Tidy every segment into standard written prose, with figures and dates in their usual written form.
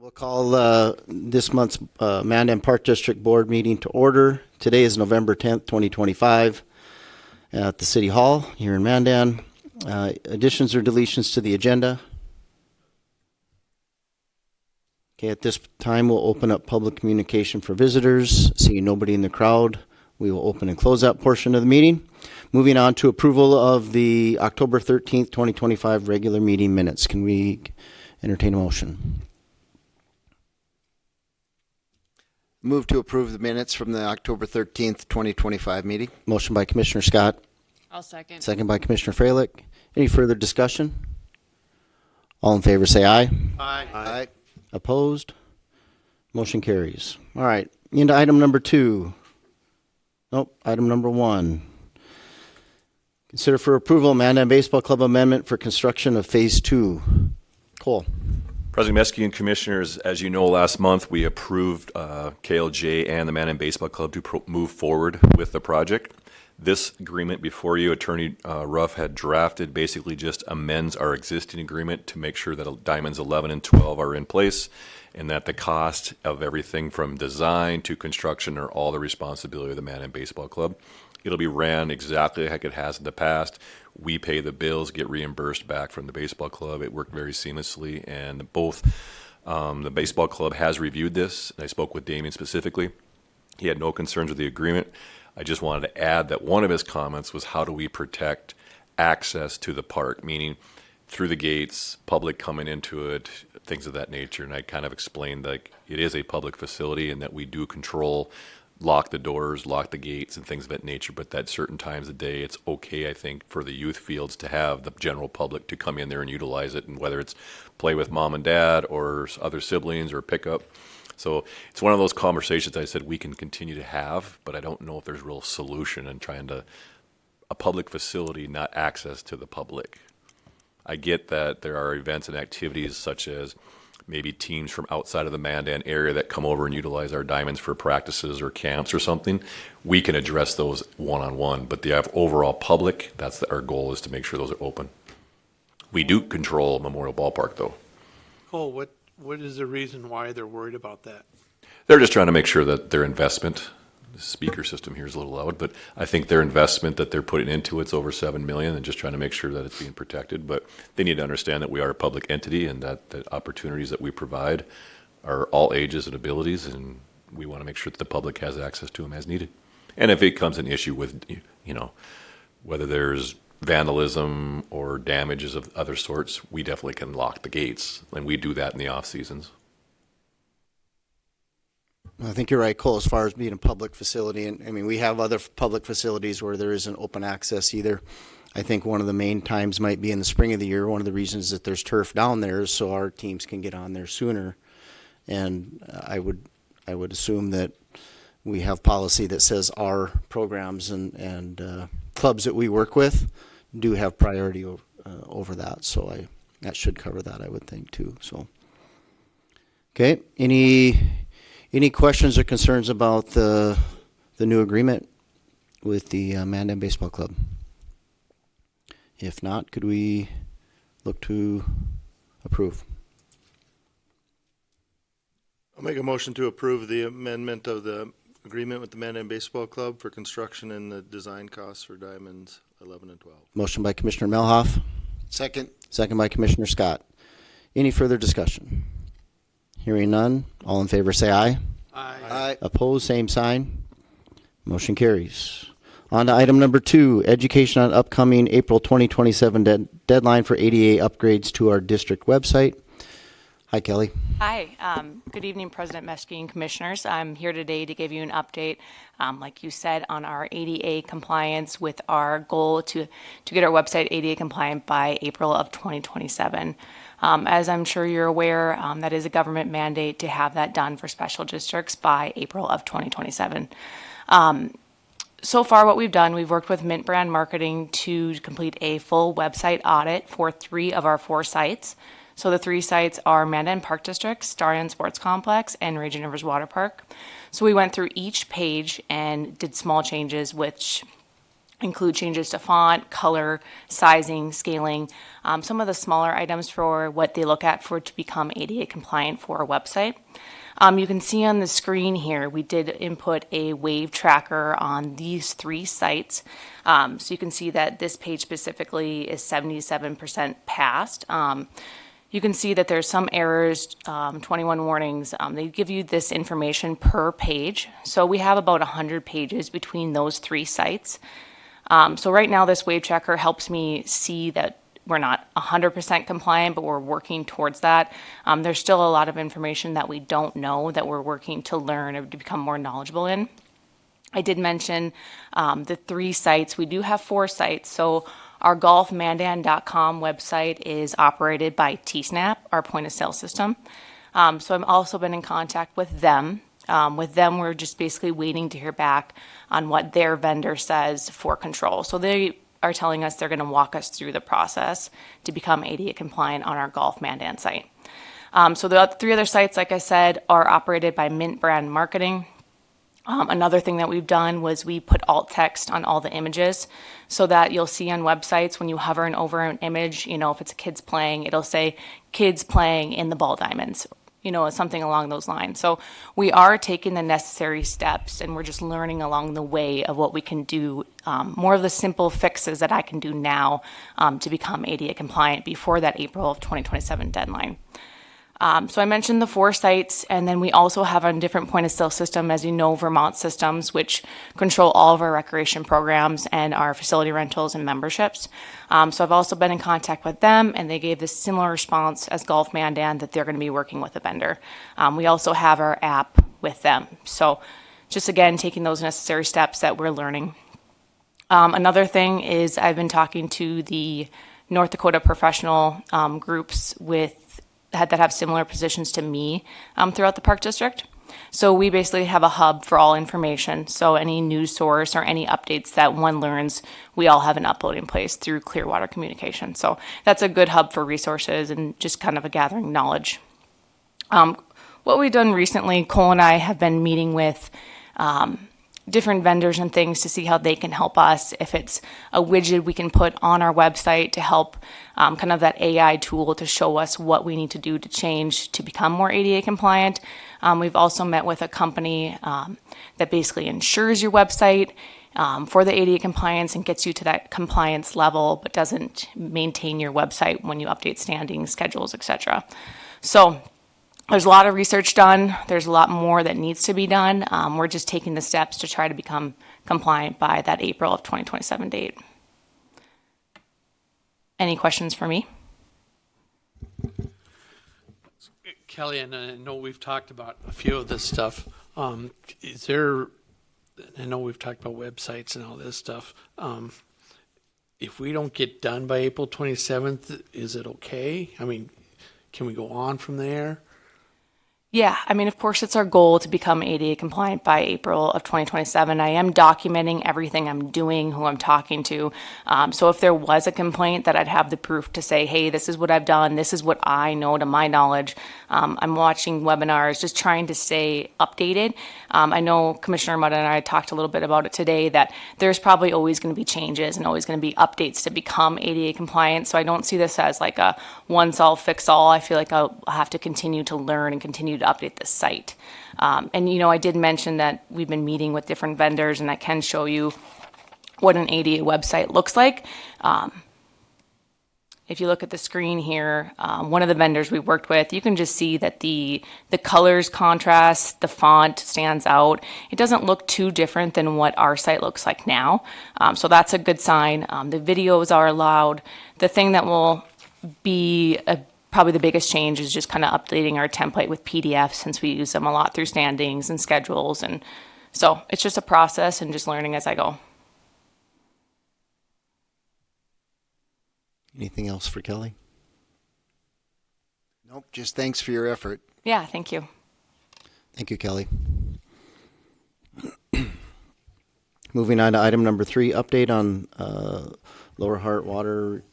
We'll call this month's Mandan Park District Board meeting to order. Today is November 10th, 2025 at the City Hall here in Mandan. Additions or deletions to the agenda? Okay, at this time we'll open up public communication for visitors. Seeing nobody in the crowd, we will open and close that portion of the meeting. Moving on to approval of the October 13th, 2025 regular meeting minutes. Can we entertain a motion? Move to approve the minutes from the October 13th, 2025 meeting. Motion by Commissioner Scott. I'll second. Second by Commissioner Freilich. Any further discussion? All in favor say aye. Aye. Aye. Opposed? Motion carries. All right, into item number 2. Nope, item number 1. Consider for approval Mandan Baseball Club amendment for construction of Phase 2. Cole. President Meski and Commissioners, as you know, last month we approved KLJ and the Mandan Baseball Club to move forward with the project. This agreement before you, Attorney Ruff had drafted, basically just amends our existing agreement to make sure that Diamonds 11 and 12 are in place and that the cost of everything from design to construction are all the responsibility of the Mandan Baseball Club. It'll be ran exactly like it has in the past. We pay the bills, get reimbursed back from the baseball club. It worked very seamlessly, and both the baseball club has reviewed this. I spoke with Damien specifically. He had no concerns with the agreement. I just wanted to add that one of his comments was, how do we protect access to the park, meaning through the gates, public coming into it, things of that nature. And I kind of explained that it is a public facility and that we do control, lock the doors, lock the gates, and things of that nature, but that certain times of day it's okay, I think, for the youth fields to have the general public to come in there and utilize it, and whether it's play with mom and dad or other siblings or pick up. So it's one of those conversations I said we can continue to have, but I don't know if there's a real solution in trying to a public facility, not access to the public. I get that there are events and activities such as maybe teams from outside of the Mandan area that come over and utilize our diamonds for practices or camps or something. We can address those one-on-one, but the overall public, that's our goal, is to make sure those are open. We do control Memorial Ballpark, though. Cole, what is the reason why they're worried about that? They're just trying to make sure that their investment, the speaker system here is a little loud, but I think their investment that they're putting into it's over $7 million, and just trying to make sure that it's being protected. But they need to understand that we are a public entity and that the opportunities that we provide are all ages and abilities, and we want to make sure that the public has access to them as needed. And if it becomes an issue with, whether there's vandalism or damages of other sorts, we definitely can lock the gates, and we do that in the off seasons. I think you're right, Cole, as far as being a public facility. And I mean, we have other public facilities where there isn't open access either. I think one of the main times might be in the spring of the year. One of the reasons that there's turf down there is so our teams can get on there sooner. And I would assume that we have policy that says our programs and clubs that we work with do have priority over that. So that should cover that, I would think, too. So, okay, Any questions or concerns about the new agreement with the Mandan Baseball Club? If not, could we look to approve? I'll make a motion to approve the amendment of the agreement with the Mandan Baseball Club for construction and the design costs for Diamonds 11 and 12. Motion by Commissioner Melhoff. Second. Second by Commissioner Scott. Any further discussion? Hearing none, all in favor say aye. Aye. Aye. Opposed, same sign. Motion carries. On to item number 2, education on upcoming April 2027 deadline for ADA upgrades to our district website. Hi, Kelly. Hi. Good evening, President Meski and Commissioners. I'm here today to give you an update, like you said, on our ADA compliance with our goal to get our website ADA compliant by April of 2027. As I'm sure you're aware, that is a government mandate to have that done for special districts by April of 2027. So far, what we've done, we've worked with Mint Brand Marketing to complete a full website audit for 3 of our 4 sites. So the 3 sites are Mandan Park District, Starland Sports Complex, and Raging Rivers Water Park. So we went through each page and did small changes, which include changes to font, color, sizing, scaling, some of the smaller items for what they look at for to become ADA compliant for a website. You can see on the screen here, we did input a wave tracker on these 3 sites. So you can see that this page specifically is 77% passed. You can see that there's some errors, 21 warnings. They give you this information per page. So we have about 100 pages between those 3 sites. So right now this wave tracker helps me see that we're not 100% compliant, but we're working towards that. There's still a lot of information that we don't know that we're working to learn or to become more knowledgeable in. I did mention the 3 sites. We do have 4 sites. So our golfmandan.com website is operated by TSNAP, our point of sale system. So I've also been in contact with them. We're just basically waiting to hear back on what their vendor says for control. So they are telling us they're going to walk us through the process to become ADA compliant on our Golf Mandan site. So the 3 other sites, like I said, are operated by Mint Brand Marketing. Another thing that we've done was we put alt text on all the images so that you'll see on websites when you hover over an image, if it's a kids playing, it'll say kids playing in the ball diamonds, something along those lines. So we are taking the necessary steps and we're just learning along the way of what we can do, more of the simple fixes that I can do now to become ADA compliant before that April of 2027 deadline. So I mentioned the 4 sites, and then we also have a different point of sale system, as you know, Vermont Systems, which control all of our recreation programs and our facility rentals and memberships. So I've also been in contact with them, and they gave this similar response as Golf Mandan that they're going to be working with a vendor. We also have our app with them. So just again, taking those necessary steps that we're learning. Another thing is I've been talking to the North Dakota professional groups that have similar positions to me throughout the park district. So we basically have a hub for all information. So any news source or any updates that one learns, we all have an upload in place through Clearwater Communication. So that's a good hub for resources and just kind of a gathering knowledge. What we've done recently, Cole and I have been meeting with different vendors and things to see how they can help us. If it's a widget we can put on our website to help kind of that AI tool to show us what we need to do to change to become more ADA compliant. We've also met with a company that basically insures your website for the ADA compliance and gets you to that compliance level, but doesn't maintain your website when you update standings, schedules, etc. So there's a lot of research done. There's a lot more that needs to be done. We're just taking the steps to try to become compliant by that April of 2027 date. Any questions for me? Kelly, and I know we've talked about a few of this stuff. I know we've talked about websites and all this stuff. If we don't get done by April 27th, is it okay? I mean, can we go on from there? Yeah, I mean, of course, it's our goal to become ADA compliant by April of 2027. I am documenting everything I'm doing, who I'm talking to. So if there was a complaint, that I'd have the proof to say, hey, this is what I've done. This is what I know to my knowledge. I'm watching webinars, just trying to stay updated. I know Commissioner Mandan and I talked a little bit about it today, that there's probably always going to be changes and always going to be updates to become ADA compliant. So I don't see this as like a one-solve-fix-all. I feel like I'll have to continue to learn and continue to update the site. And I did mention that we've been meeting with different vendors, and I can show you what an ADA website looks like. If you look at the screen here, one of the vendors we worked with, you can just see that the colors contrast, the font stands out. It doesn't look too different than what our site looks like now. So that's a good sign. The videos are allowed. The thing that will be probably the biggest change is just kind of updating our template with PDFs, since we use them a lot through standings and schedules. And so it's just a process and just learning as I go. Anything else for Kelly? Nope, just thanks for your effort. Yeah, thank you. Thank you, Kelly. Moving on to item number 3, update on Lower Hart Water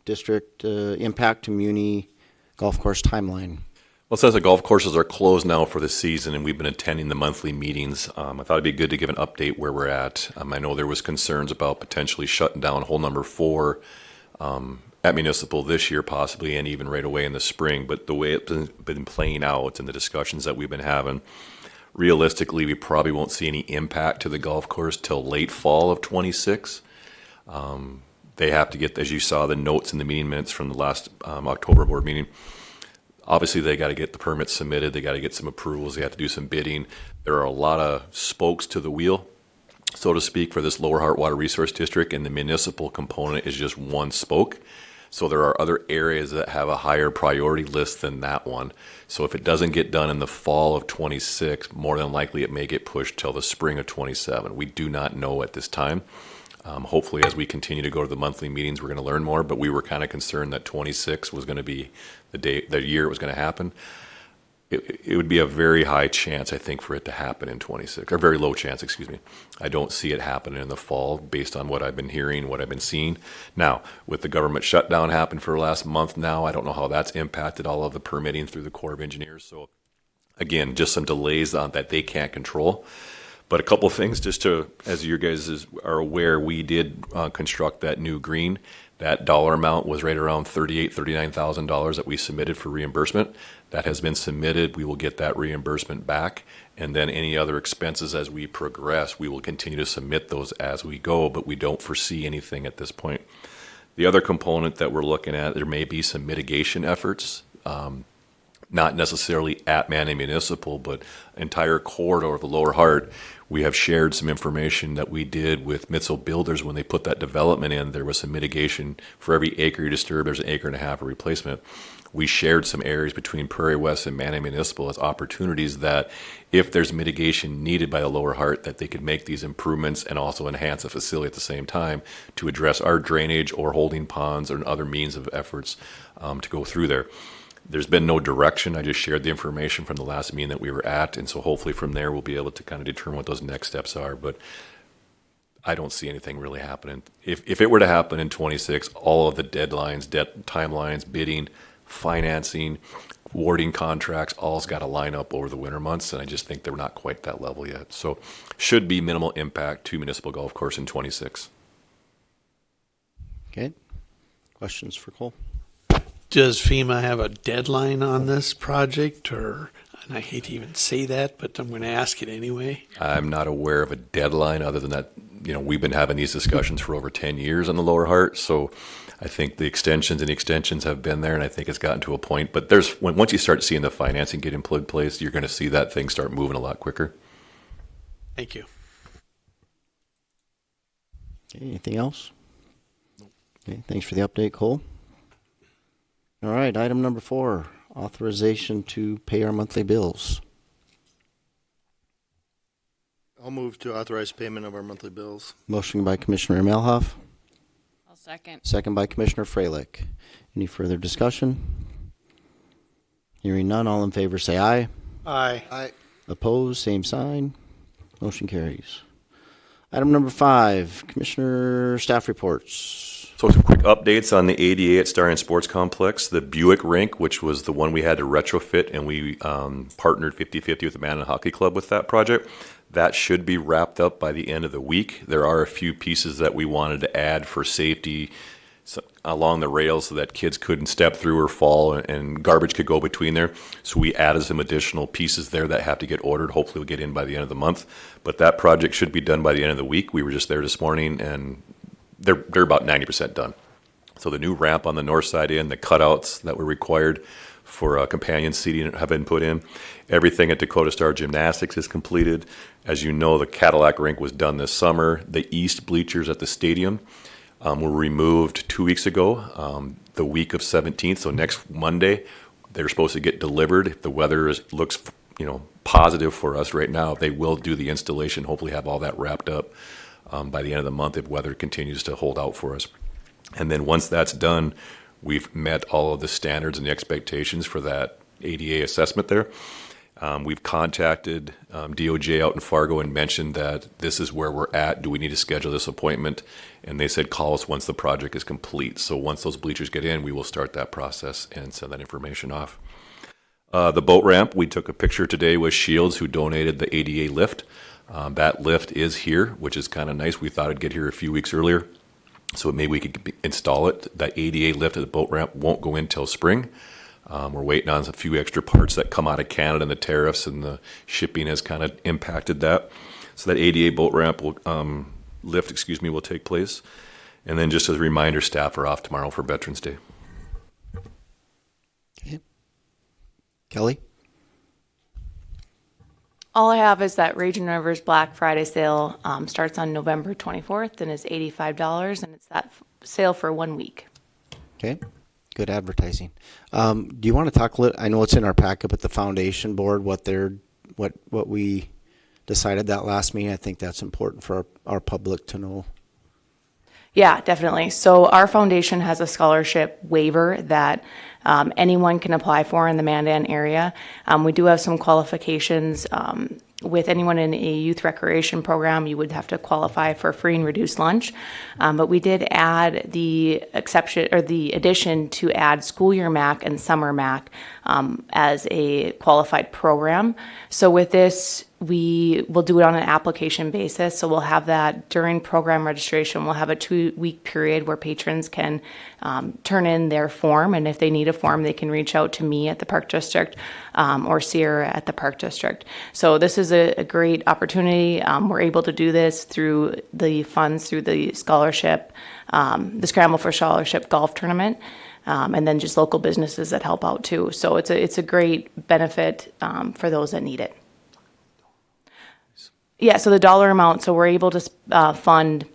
District impact to Muni golf course timeline. Well, since the golf courses are closed now for the season and we've been attending the monthly meetings, I thought it'd be good to give an update where we're at. I know there was concerns about potentially shutting down hole number 4 at Municipal this year possibly, and even right away in the spring. But the way it's been playing out and the discussions that we've been having, realistically, we probably won't see any impact to the golf course till late fall of 26. They have to get, as you saw, the notes in the meeting minutes from the last October board meeting. Obviously, they got to get the permits submitted. They got to get some approvals. They have to do some bidding. There are a lot of spokes to the wheel, so to speak, for this Lower Heart Water Resource District, and the municipal component is just one spoke. So there are other areas that have a higher priority list than that one. So if it doesn't get done in the fall of 26, more than likely it may get pushed till the spring of 27. We do not know at this time. Hopefully, as we continue to go to the monthly meetings, we're going to learn more. But we were kind of concerned that 26 was going to be the year it was going to happen. It would be a very high chance, I think, for it to happen in 26, or very low chance, excuse me. I don't see it happening in the fall based on what I've been hearing, what I've been seeing. Now, with the government shutdown happened for the last month now, I don't know how that's impacted all of the permitting through the Corps of Engineers. So, again, just some delays on that they can't control. But a couple of things, just to, as you guys are aware, we did construct that new green. That dollar amount was right around $39,000 that we submitted for reimbursement. That has been submitted. We will get that reimbursement back. And then any other expenses as we progress, we will continue to submit those as we go, but we don't foresee anything at this point. The other component that we're looking at, there may be some mitigation efforts. Not necessarily at Mandan Municipal, but entire corridor of the Lower Heart. We have shared some information that we did with Mitchell Builders when they put that development in. There was some mitigation for every acre you disturb. There's an acre and a half of replacement. We shared some areas between Prairie West and Mandan Municipal as opportunities that if there's mitigation needed by the Lower Heart, that they could make these improvements and also enhance the facility at the same time to address our drainage or holding ponds or other means of efforts to go through there. There's been no direction. I just shared the information from the last meeting that we were at, and so hopefully from there we'll be able to kind of determine what those next steps are. But I don't see anything really happening. If it were to happen in 26, all of the deadlines, timelines, bidding, financing, awarding contracts, all's got to line up over the winter months, and I just think they're not quite that level yet. So should be minimal impact to municipal golf course in 26. Okay. Questions for Cole? Does FEMA have a deadline on this project, or, and I hate to even say that, but I'm going to ask it anyway. I'm not aware of a deadline other than that, we've been having these discussions for over 10 years on the Lower Heart. So I think the extensions have been there, and I think it's gotten to a point. But once you start seeing the financing get in place, you're going to see that thing start moving a lot quicker. Thank you. Okay, anything else? Okay, thanks for the update, Cole. All right, item number 4, authorization to pay our monthly bills. I'll move to authorize payment of our monthly bills. Motion by Commissioner Melhoff, I'll second. second by Commissioner Freilich. Any further discussion? Hearing none, all in favor say aye. Aye. Opposed, same sign. Motion carries. Item number 5, Commissioner staff reports. So some quick updates on the ADA at Starion Sports Complex. The Buick rink, which was the one we had to retrofit, and we partnered 50-50 with the Mandan Hockey Club with that project. That should be wrapped up by the end of the week. There are a few pieces that we wanted to add for safety along the rails so that kids couldn't step through or fall and garbage could go between there. So we added some additional pieces there that have to get ordered. Hopefully we'll get in by the end of the month. But that project should be done by the end of the week. We were just there this morning, and they're about 90% done. So the new ramp on the north side in, the cutouts that were required for companion seating have been put in. Everything at Dakota Star Gymnastics is completed. As you know, the Cadillac rink was done this summer. The east bleachers at the stadium were removed 2 weeks ago, the week of 17th. So next Monday, they're supposed to get delivered. If the weather looks positive for us right now, they will do the installation, hopefully have all that wrapped up by the end of the month if weather continues to hold out for us. And then once that's done, we've met all of the standards and the expectations for that ADA assessment there. We've contacted DOJ out in Fargo and mentioned that this is where we're at. Do we need to schedule this appointment? And they said, call us once the project is complete. So once those bleachers get in, we will start that process and send that information off. The boat ramp, we took a picture today with Shields, who donated the ADA lift. That lift is here, which is kind of nice. We thought it'd get here a few weeks earlier, so maybe we could install it. That ADA lift at the boat ramp won't go in till spring. We're waiting on a few extra parts that come out of Canada, and the tariffs and the shipping has kind of impacted that. So that ADA boat ramp will will take place. And then just as a reminder, staff are off tomorrow for Veterans Day. Okay. Kelly? All I have is that Raging River's Black Friday sale starts on November 24th and is $85, and it's that sale for 1 week. Okay. Good advertising. Do you want to talk a little, I know it's in our packet, but the foundation board, what we decided that last meeting, I think that's important for our public to know. Yeah, definitely. So our foundation has a scholarship waiver that anyone can apply for in the Mandan area. We do have some qualifications. With anyone in a youth recreation program, you would have to qualify for free and reduced lunch. But we did add the exception or the addition to add school year MAC and summer MAC as a qualified program. So with this, we will do it on an application basis. So we'll have that during program registration. We'll have a 2-week period where patrons can turn in their form. And if they need a form, they can reach out to me at the Park District or Sierra at the Park District. So this is a great opportunity. We're able to do this through the funds, through the scholarship, the Scramble for Scholarship golf tournament. And then just local businesses that help out too. So it's a great benefit for those that need it. Yeah, so the dollar amount, so we're able to fund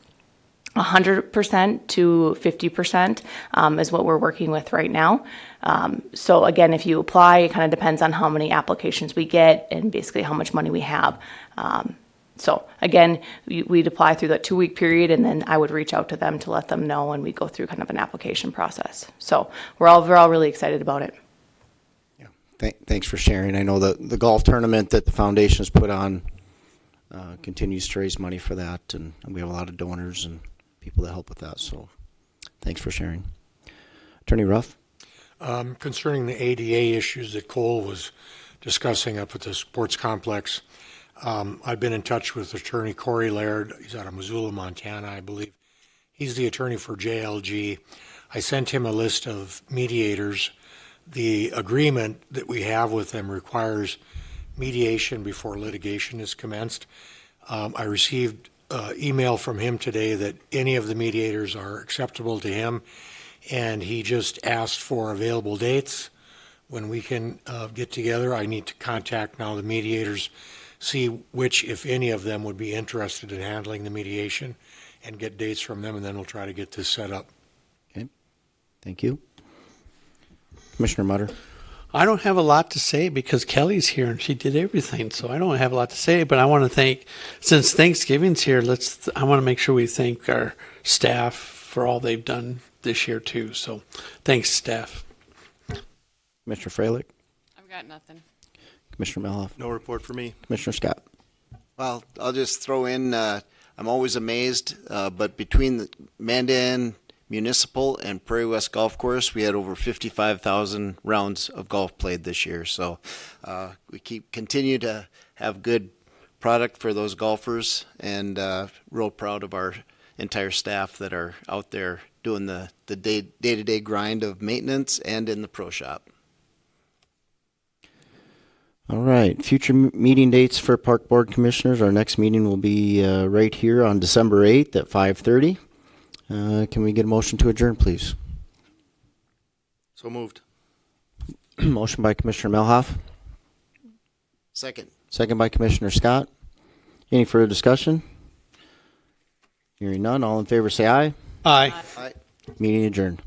100% to 50% is what we're working with right now. So again, if you apply, it kind of depends on how many applications we get and basically how much money we have. So again, we'd apply through that 2-week period, and then I would reach out to them to let them know, and we go through kind of an application process. So we're all really excited about it. Yeah, thanks for sharing. I know the golf tournament that the foundation's put on continues to raise money for that, and we have a lot of donors and people that help with that. So thanks for sharing. Attorney Ruff? Concerning the ADA issues that Cole was discussing up at the sports complex, I've been in touch with Attorney Corey Laird. He's out of Missoula, Montana, I believe. He's the attorney for JLG. I sent him a list of mediators. The agreement that we have with them requires mediation before litigation is commenced. I received email from him today that any of the mediators are acceptable to him, and he just asked for available dates when we can get together. I need to contact now the mediators, see which, if any of them, would be interested in handling the mediation, and get dates from them, and then we'll try to get this set up. Okay, thank you. Commissioner Mutter? I don't have a lot to say because Kelly's here and she did everything, so I don't have a lot to say. But I want to thank, since Thanksgiving's here, I want to make sure we thank our staff for all they've done this year too. So, thanks, staff. Commissioner Freilich? I've got nothing. Commissioner Melhoff? No report for me. Commissioner Scott? Well, I'll just throw in, I'm always amazed, but between the Mandan Municipal and Prairie West Golf Course, we had over 55,000 rounds of golf played this year. So we continue to have good product for those golfers, and real proud of our entire staff that are out there doing the day-to-day grind of maintenance and in the pro shop. All right, future meeting dates for Park Board Commissioners. Our next meeting will be right here on December 8th at 5:30. Can we get a motion to adjourn, please? So moved. Motion by Commissioner Melhoff, Second. second by Commissioner Scott. Any further discussion? Hearing none, all in favor say aye. Aye. Aye. Meeting adjourned.